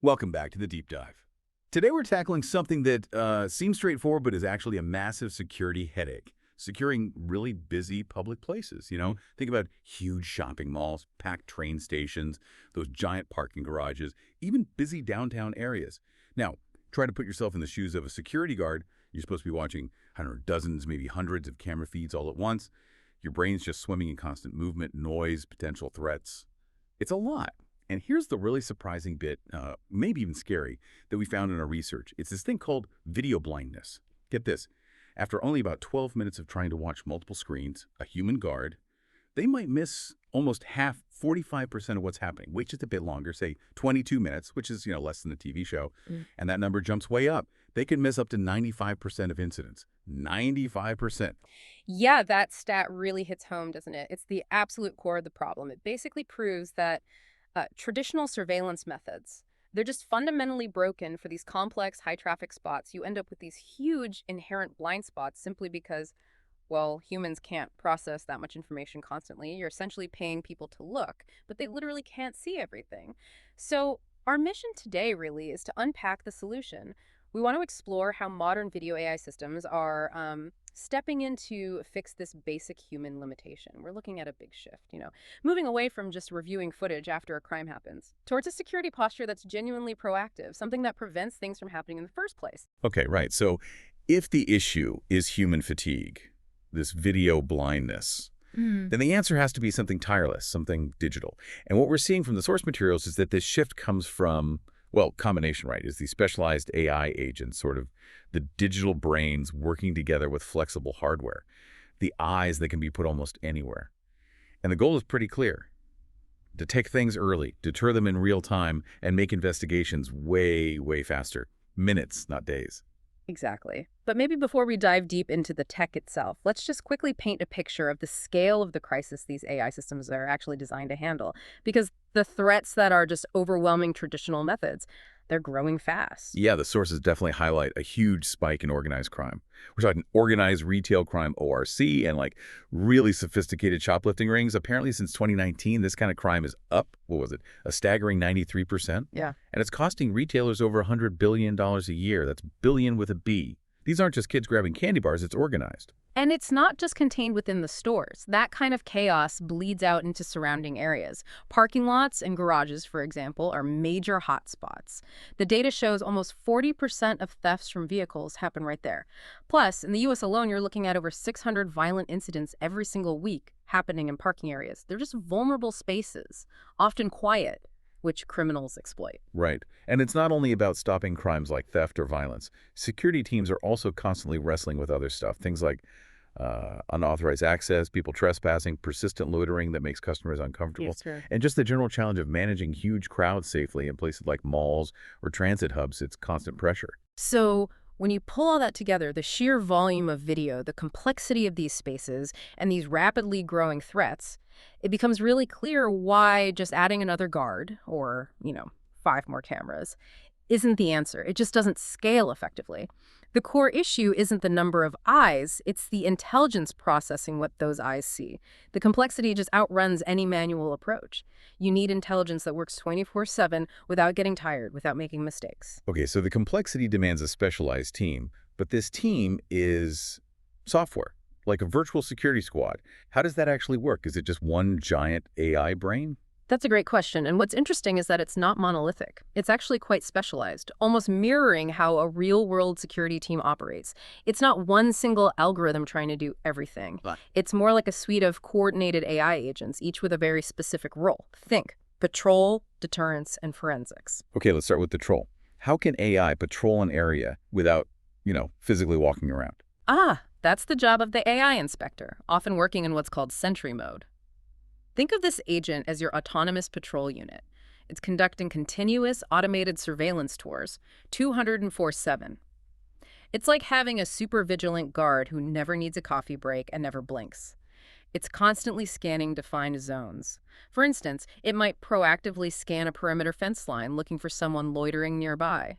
Welcome back to the Deep Dive. Today we're tackling something that seems straightforward but is actually a massive security headache. Securing really busy public places, Think about huge shopping malls, packed train stations, those giant parking garages, even busy downtown areas. Now, try to put yourself in the shoes of a security guard. You're supposed to be watching, I don't know, dozens, maybe hundreds of camera feeds all at once. Your brain's just swimming in constant movement, noise, potential threats. It's a lot. And here's the really surprising bit, maybe even scary, that we found in our research. It's this thing called video blindness. Get this. After only about 12 minutes of trying to watch multiple screens, a human guard, they might miss almost half, 45% of what's happening. Wait just a bit longer, say 22 minutes, which is, less than a TV show, and that number jumps way up. They can miss up to 95% of incidents. 95%. Yeah, that stat really hits home, doesn't it? It's the absolute core of the problem. It basically proves that traditional surveillance methods, they're just fundamentally broken for these complex, high-traffic spots. You end up with these huge inherent blind spots simply because, well, humans can't process that much information constantly. You're essentially paying people to look, but they literally can't see everything. So our mission today really is to unpack the solution. We want to explore how modern video AI systems are stepping in to fix this basic human limitation. We're looking at a big shift, moving away from just reviewing footage after a crime happens towards a security posture that's genuinely proactive, something that prevents things from happening in the first place. Okay, right. So if the issue is human fatigue, this video blindness, then the answer has to be something tireless, something digital. And what we're seeing from the source materials is that this shift comes from, well, combination, right, is the specialized AI agents, sort of the digital brains working together with flexible hardware, the eyes that can be put almost anywhere. And the goal is pretty clear. Detect things early, deter them in real time, and make investigations way, way faster. Minutes, not days. Exactly. But maybe before we dive deep into the tech itself, let's just quickly paint a picture of the scale of the crisis these AI systems are actually designed to handle. Because the threats that are just overwhelming traditional methods, they're growing fast. Yeah, the sources definitely highlight a huge spike in organized crime. We're talking organized retail crime, ORC, and really sophisticated shoplifting rings. Apparently since 2019, this kind of crime is up, a staggering 93%? Yeah. And it's costing retailers over $100 billion a year. That's billion with a B. These aren't just kids grabbing candy bars, it's organized. And it's not just contained within the stores. That kind of chaos bleeds out into surrounding areas. Parking lots and garages, for example, are major hotspots. The data shows almost 40% of thefts from vehicles happen right there. Plus, in the U.S. alone, you're looking at over 600 violent incidents every single week happening in parking areas. They're just vulnerable spaces, often quiet, which criminals exploit. Right. And it's not only about stopping crimes like theft or violence. Security teams are also constantly wrestling with other stuff, things like unauthorized access, people trespassing, persistent loitering that makes customers uncomfortable, and just the general challenge of managing huge crowds safely in places like malls or transit hubs. It's constant pressure. So when you pull all that together, the sheer volume of video, the complexity of these spaces, and these rapidly growing threats, it becomes really clear why just adding another guard or, 5 more cameras isn't the answer. It just doesn't scale effectively. The core issue isn't the number of eyes, it's the intelligence processing what those eyes see. The complexity just outruns any manual approach. You need intelligence that works 24/7 without getting tired, without making mistakes. Okay, so the complexity demands a specialized team, but this team is software, like a virtual security squad. How does that actually work? Is it just one giant AI brain? That's a great question. And what's interesting is that it's not monolithic. It's actually quite specialized, almost mirroring how a real-world security team operates. It's not one single algorithm trying to do everything. It's more like a suite of coordinated AI agents, each with a very specific role. Think patrol, deterrence, and forensics. Okay, let's start with patrol. How can AI patrol an area without, physically walking around? That's the job of the AI inspector, often working in what's called Sentry Mode. Think of this agent as your autonomous patrol unit. It's conducting continuous automated surveillance tours, 204/7. It's like having a super vigilant guard who never needs a coffee break and never blinks. It's constantly scanning defined zones. For instance, it might proactively scan a perimeter fence line looking for someone loitering nearby.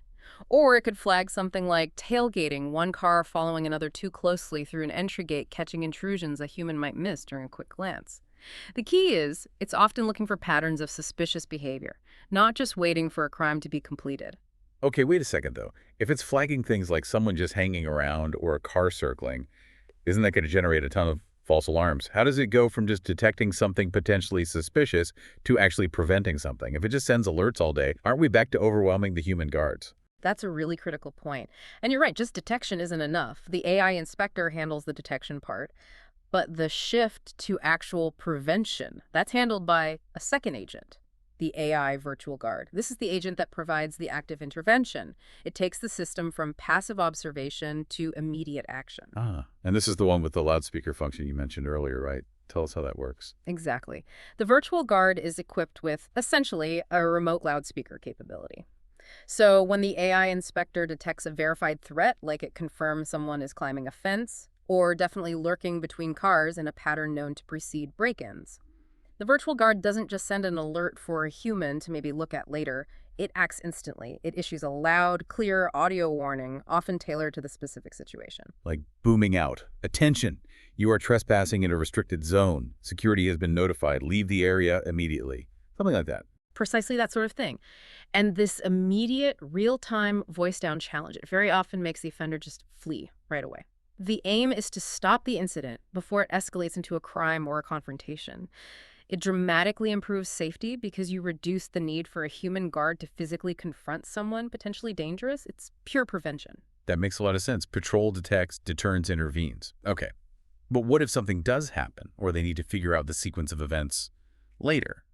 Or it could flag something like tailgating, one car following another too closely through an entry gate, catching intrusions a human might miss during a quick glance. The key is, it's often looking for patterns of suspicious behavior, not just waiting for a crime to be completed. Okay, wait a second, though. If it's flagging things like someone just hanging around or a car circling, isn't that going to generate a ton of false alarms? How does it go from just detecting something potentially suspicious to actually preventing something? If it just sends alerts all day, aren't we back to overwhelming the human guards? That's a really critical point. And you're right, just detection isn't enough. The AI inspector handles the detection part, but the shift to actual prevention, that's handled by a second agent, the AI virtual guard. This is the agent that provides the active intervention. It takes the system from passive observation to immediate action. And this is the one with the loudspeaker function you mentioned earlier, right? Tell us how that works. Exactly. The virtual guard is equipped with, essentially, a remote loudspeaker capability. So when the AI inspector detects a verified threat, like it confirms someone is climbing a fence, or definitely lurking between cars in a pattern known to precede break-ins, the virtual guard doesn't just send an alert for a human to maybe look at later. It acts instantly. It issues a loud, clear audio warning, often tailored to the specific situation. Like booming out. Attention! You are trespassing in a restricted zone. Security has been notified. Leave the area immediately. Something like that. Precisely that sort of thing. And this immediate, real-time voice-down challenge, it very often makes the offender just flee right away. The aim is to stop the incident before it escalates into a crime or a confrontation. It dramatically improves safety because you reduce the need for a human guard to physically confront someone potentially dangerous. It's pure prevention. That makes a lot of sense. Patrol detects, deterrence intervenes. Okay. But what if something does happen, or they need to figure out the sequence of events later?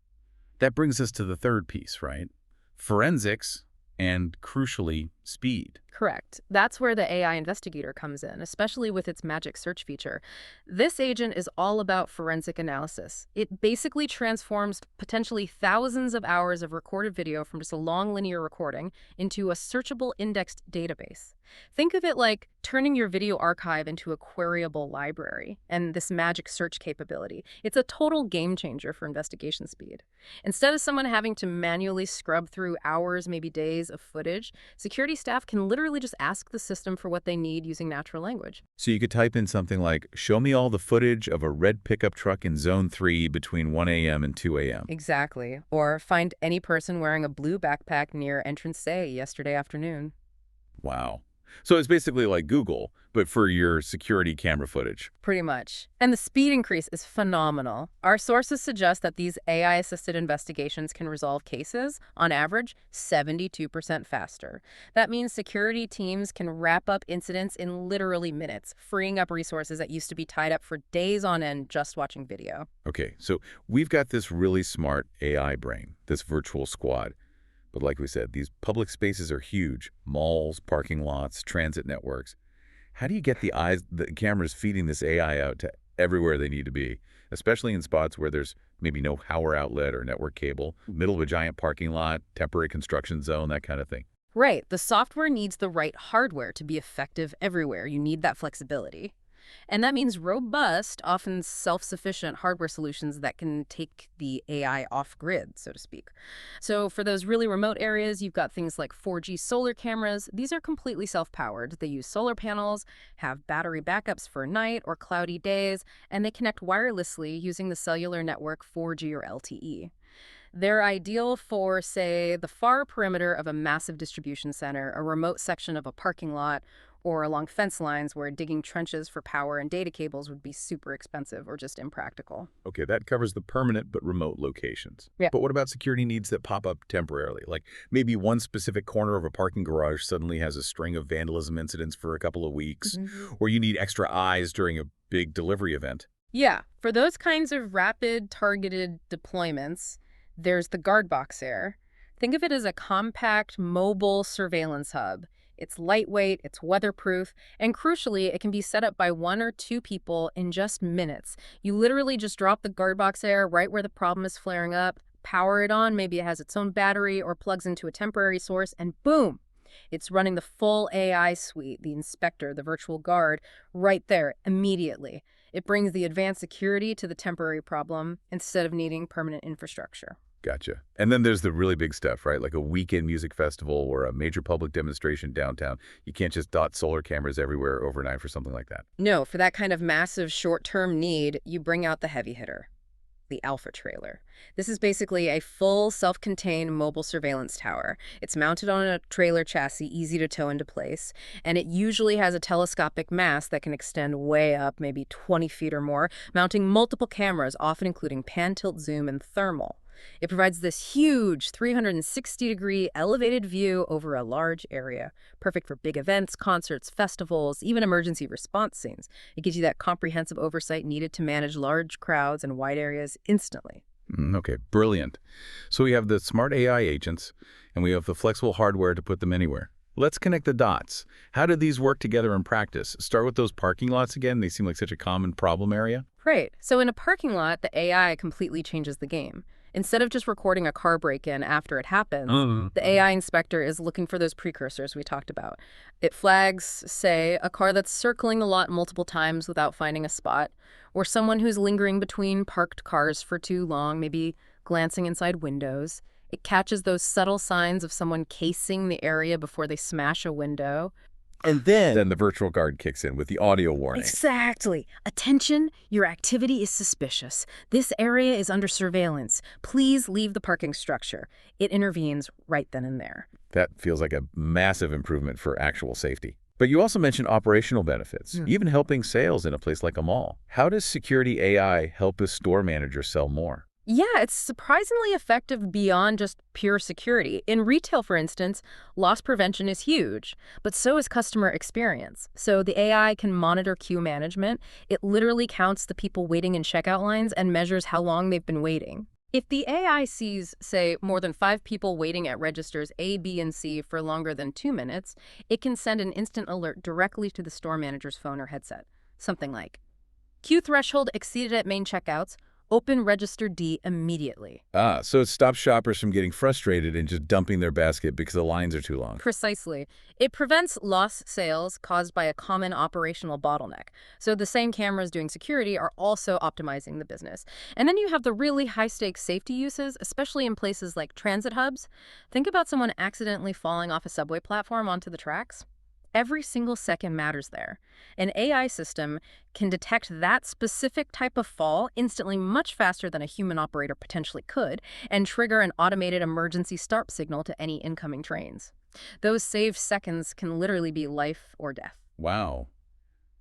That brings us to the third piece, right? Forensics and, crucially, speed. Correct. That's where the AI Investigator comes in, especially with its Magic Search feature. This agent is all about forensic analysis. It basically transforms potentially thousands of hours of recorded video from just a long linear recording into a searchable indexed database. Think of it like turning your video archive into a queryable library, and this Magic Search capability. It's a total game changer for investigation speed. Instead of someone having to manually scrub through hours, maybe days of footage, security staff can literally just ask the system for what they need using natural language. So you could type in something like, show me all the footage of a red pickup truck in Zone 3 between 1 a.m. and 2 a.m. Exactly. Or find any person wearing a blue backpack near entrance A yesterday afternoon. Wow. So it's basically like Google, but for your security camera footage. Pretty much. And the speed increase is phenomenal. Our sources suggest that these AI-assisted investigations can resolve cases, on average, 72% faster. That means security teams can wrap up incidents in literally minutes, freeing up resources that used to be tied up for days on end just watching video. Okay, so we've got this really smart AI brain, this virtual squad. But like we said, these public spaces are huge. Malls, parking lots, transit networks. How do you get the cameras feeding this AI out to everywhere they need to be, especially in spots where there's maybe no power outlet or network cable, middle of a giant parking lot, temporary construction zone, that kind of thing? Right. The software needs the right hardware to be effective everywhere. You need that flexibility. And that means robust, often self-sufficient hardware solutions that can take the AI off-grid, so to speak. So for those really remote areas, you've got things like 4G solar cameras. These are completely self-powered. They use solar panels, have battery backups for night or cloudy days, and they connect wirelessly using the cellular network 4G or LTE. They're ideal for, say, the far perimeter of a massive distribution center, a remote section of a parking lot, or along fence lines where digging trenches for power and data cables would be super expensive or just impractical. Okay, that covers the permanent but remote locations. Yeah. But what about security needs that pop up temporarily? Like maybe one specific corner of a parking garage suddenly has a string of vandalism incidents for a couple of weeks, or you need extra eyes during a big delivery event. Yeah, for those kinds of rapid, targeted deployments, there's the Guard Box there. Think of it as a compact, mobile surveillance hub. It's lightweight, it's weatherproof, and crucially, it can be set up by 1 or 2 people in just minutes. You literally just drop the Guard Box there right where the problem is flaring up, power it on, maybe it has its own battery or plugs into a temporary source, and boom! It's running the full AI suite, the inspector, the virtual guard, right there, immediately. It brings the advanced security to the temporary problem instead of needing permanent infrastructure. Gotcha. And then there's the really big stuff, right? Like a weekend music festival or a major public demonstration downtown. You can't just dot solar cameras everywhere overnight for something like that. No, for that kind of massive short-term need, you bring out the heavy hitter. the Alpha trailer. This is basically a full self-contained mobile surveillance tower. It's mounted on a trailer chassis, easy to tow into place, and it usually has a telescopic mast that can extend way up, maybe 20 feet or more, mounting multiple cameras, often including pan, tilt, zoom, and thermal. It provides this huge 360-degree elevated view over a large area, perfect for big events, concerts, festivals, even emergency response scenes. It gives you that comprehensive oversight needed to manage large crowds and wide areas instantly. Okay, brilliant. So we have the smart AI agents, and we have the flexible hardware to put them anywhere. Let's connect the dots. How do these work together in practice? Start with those parking lots again. They seem like such a common problem area. Right. So in a parking lot, the AI completely changes the game. Instead of just recording a car break-in after it happens, the AI inspector is looking for those precursors we talked about. It flags, say, a car that's circling the lot multiple times without finding a spot, or someone who's lingering between parked cars for too long, maybe glancing inside windows. It catches those subtle signs of someone casing the area before they smash a window. And then the virtual guard kicks in with the audio warning. Exactly. Attention, your activity is suspicious. This area is under surveillance. Please leave the parking structure. It intervenes right then and there. That feels like a massive improvement for actual safety. But you also mentioned operational benefits, even helping sales in a place like a mall. How does security AI help a store manager sell more? Yeah, it's surprisingly effective beyond just pure security. In retail, for instance, loss prevention is huge, but so is customer experience. So the AI can monitor queue management. It literally counts the people waiting in checkout lines and measures how long they've been waiting. If the AI sees, say, more than 5 people waiting at registers A, B, and C for longer than 2 minutes, it can send an instant alert directly to the store manager's phone or headset. Something like, queue threshold exceeded at main checkouts. Open register D immediately. So it stops shoppers from getting frustrated and just dumping their basket because the lines are too long. Precisely. It prevents lost sales caused by a common operational bottleneck. So the same cameras doing security are also optimizing the business. And then you have the really high-stakes safety uses, especially in places like transit hubs. Think about someone accidentally falling off a subway platform onto the tracks. Every single second matters there. An AI system can detect that specific type of fall instantly, much faster than a human operator potentially could, and trigger an automated emergency start signal to any incoming trains. Those saved seconds can literally be life or death. Wow.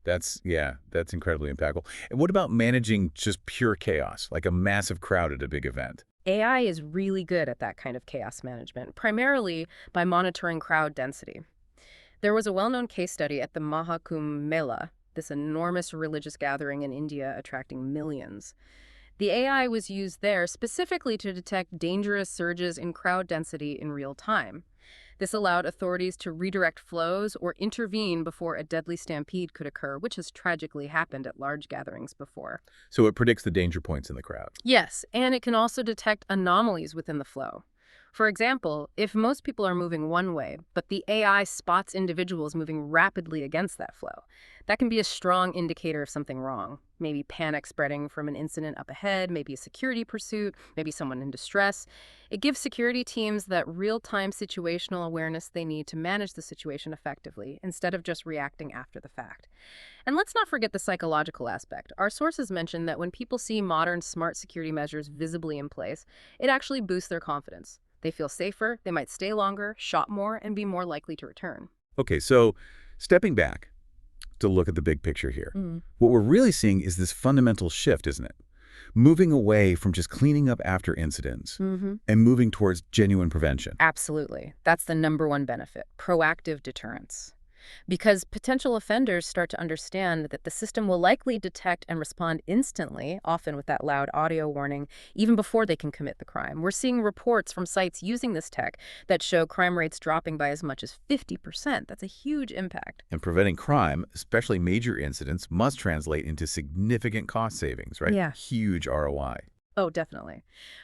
That's incredibly impactful. And what about managing just pure chaos, like a massive crowd at a big event? AI is really good at that kind of chaos management, primarily by monitoring crowd density. There was a well-known case study at the Mahakumbh Mela, this enormous religious gathering in India attracting millions. The AI was used there specifically to detect dangerous surges in crowd density in real time. This allowed authorities to redirect flows or intervene before a deadly stampede could occur, which has tragically happened at large gatherings before. So it predicts the danger points in the crowd. Yes, and it can also detect anomalies within the flow. For example, if most people are moving one way, but the AI spots individuals moving rapidly against that flow, that can be a strong indicator of something wrong. Maybe panic spreading from an incident up ahead, maybe a security pursuit, maybe someone in distress. It gives security teams that real-time situational awareness they need to manage the situation effectively, instead of just reacting after the fact. And let's not forget the psychological aspect. Our sources mention that when people see modern smart security measures visibly in place, it actually boosts their confidence. They feel safer, they might stay longer, shop more, and be more likely to return. Okay, so stepping back to look at the big picture here, what we're really seeing is this fundamental shift, isn't it? Moving away from just cleaning up after incidents and moving towards genuine prevention. Absolutely. That's the #1 benefit, proactive deterrence. Because potential offenders start to understand that the system will likely detect and respond instantly, often with that loud audio warning, even before they can commit the crime. We're seeing reports from sites using this tech that show crime rates dropping by as much as 50%. That's a huge impact. And preventing crime, especially major incidents, must translate into significant cost savings, right? Yeah. Huge ROI. Oh, definitely.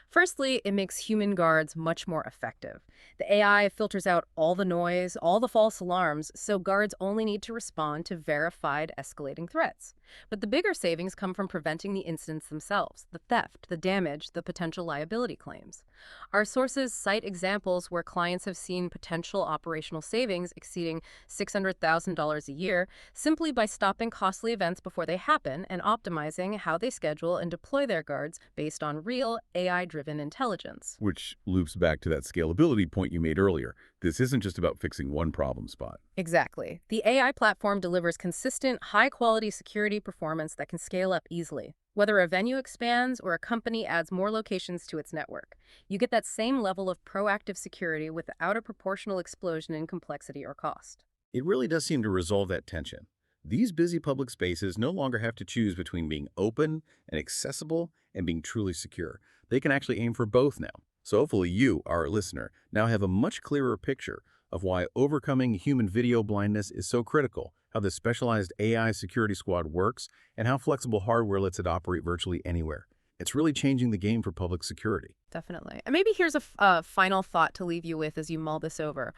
Firstly, it makes human guards much more effective. The AI filters out all the noise, all the false alarms, so guards only need to respond to verified escalating threats. But the bigger savings come from preventing the incidents themselves, the theft, the damage, the potential liability claims. Our sources cite examples where clients have seen potential operational savings exceeding $600,000 a year simply by stopping costly events before they happen and optimizing how they schedule and deploy their guards based on real AI-driven intelligence. Which loops back to that scalability point you made earlier. This isn't just about fixing one problem spot. Exactly. The AI platform delivers consistent, high-quality security performance that can scale up easily. Whether a venue expands or a company adds more locations to its network, you get that same level of proactive security without a proportional explosion in complexity or cost. It really does seem to resolve that tension. These busy public spaces no longer have to choose between being open and accessible and being truly secure. They can actually aim for both now. So hopefully you, our listener, now have a much clearer picture of why overcoming human video blindness is so critical, how this specialized AI security squad works, and how flexible hardware lets it operate virtually anywhere. It's really changing the game for public security. Definitely. And maybe here's a final thought to leave you with as you mull this over.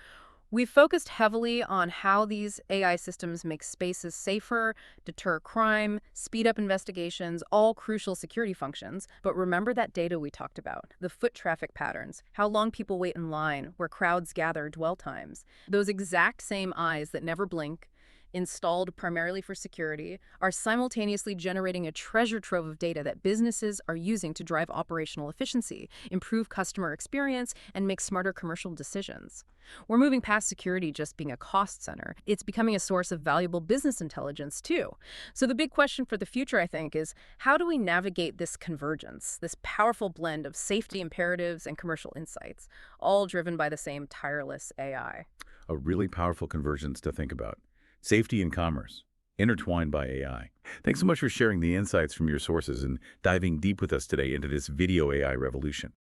We've focused heavily on how these AI systems make spaces safer, deter crime, speed up investigations, all crucial security functions. But remember that data we talked about, the foot traffic patterns, how long people wait in line, where crowds gather, dwell times. Those exact same eyes that never blink, installed primarily for security, are simultaneously generating a treasure trove of data that businesses are using to drive operational efficiency, improve customer experience, and make smarter commercial decisions. We're moving past security just being a cost center. It's becoming a source of valuable business intelligence, too. So the big question for the future, I think, is how do we navigate this convergence, this powerful blend of safety imperatives and commercial insights, all driven by the same tireless AI? A really powerful convergence to think about. Safety and commerce, intertwined by AI. Thanks so much for sharing the insights from your sources and diving deep with us today into this video AI revolution.